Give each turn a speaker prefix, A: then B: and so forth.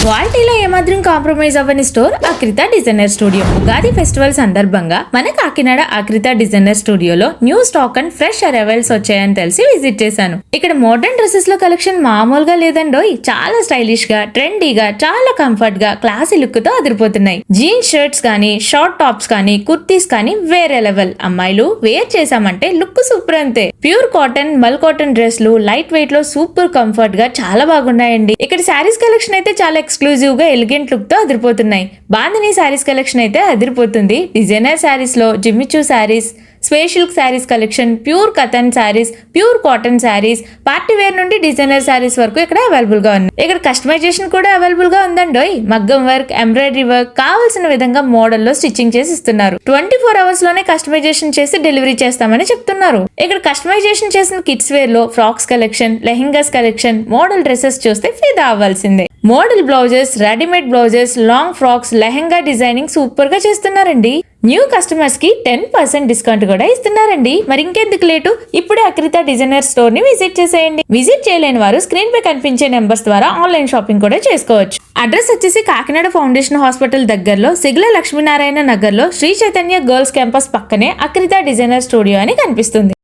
A: క్వాలిటీలో ఏమాత్రం కాంప్రమైజ్ అవ్వని store Akrita designer studio. Ugadi festival సందర్భంగా మన కాకినాడ అక్రిత డిజైనర్ స్టూడియోలో new stock and fresh arrivals వచ్చాయని తెలిసి విజిట్ చేశాను. ఇక్కడ మోడర్న్ డ్రెస్సెస్ లో కలెక్షన్ మామూలుగా లేదండోయ్. చాలా స్టైలిష్ గా, ట్రెండీగా, చాలా కంఫర్ట్ గా, క్లాసీ లుక్ తో అదిరిపోతున్నాయి. జీన్స్ షర్ట్స్ కానీ, షార్ట్ టాప్స్ కానీ, కుర్తీస్ కానీ వేరే లెవెల్. అమ్మాయిలు వేర్ చేసామంటే లుక్ సూపర్ అంతే. ప్యూర్ కాటన్, మల్ కాటన్ డ్రెస్లు లైట్ వెయిట్ లో సూపర్ కంఫర్ట్ గా చాలా బాగున్నాయండి. ఇక్కడ శారీస్ కలెక్షన్ అయితే చాలా ఎక్స్క్లూజివ్ గా, ఎలిగెంట్ లుక్ తో అదిరిపోతున్నాయి. బాందిని శారీస్ కలెక్షన్ అయితే అదిరిపోతుంది. డిజైనర్ శారీస్ లో Jimmy Choo saris, special saris collection, pure katan saris, pure cotton saris, party wear నుండి డిజైనర్ శారీస్ వరకు ఇక్కడ అవైలబుల్ గా ఉన్నాయి. ఇక్కడ కస్టమైజేషన్ కూడా అవైలబుల్ గా ఉందండోయ్. మగ్గం వర్క్, ఎంబ్రాయిడరీ వర్క్ కావాల్సిన విధంగా మోడల్ లో స్టిచ్చింగ్ చేసి ఇస్తున్నారు. 24 hours లోనే కస్టమైజేషన్ చేసి డెలివరీ చేస్తామని చెప్తున్నారు. ఇక్కడ కస్టమైజేషన్ చేసిన కిడ్స్ వేర్ లో frocks collection, lehengas collection, model dresses చూస్తే ఫిదా అవ్వాల్సిందే. Model blouses, readymade blouses, long frocks, lehenga designing super గా చేస్తున్నారండి. న్యూ కస్టమర్స్ కి 10% డిస్కౌంట్ కూడా ఇస్తున్నారండి. మరి ఇంకెందుకు లేటు, ఇప్పుడే అక్రిత డిజైనర్ స్టోర్ ని విజిట్ చేసేయండి. విజిట్ చేయలేని వారు స్క్రీన్ పై కనిపించే నెంబర్స్ ద్వారా ఆన్లైన్ షాపింగ్ కూడా చేసుకోవచ్చు. అడ్రస్ వచ్చేసి కాకినాడ ఫౌండేషన్ హాస్పిటల్ దగ్గరలో సిగ్ల లక్ష్మీనారాయణ నగర్ లో శ్రీ చైతన్య గర్ల్స్ క్యాంపస్ పక్కనే అక్రిత డిజైనర్ స్టూడియో అని కనిపిస్తుంది.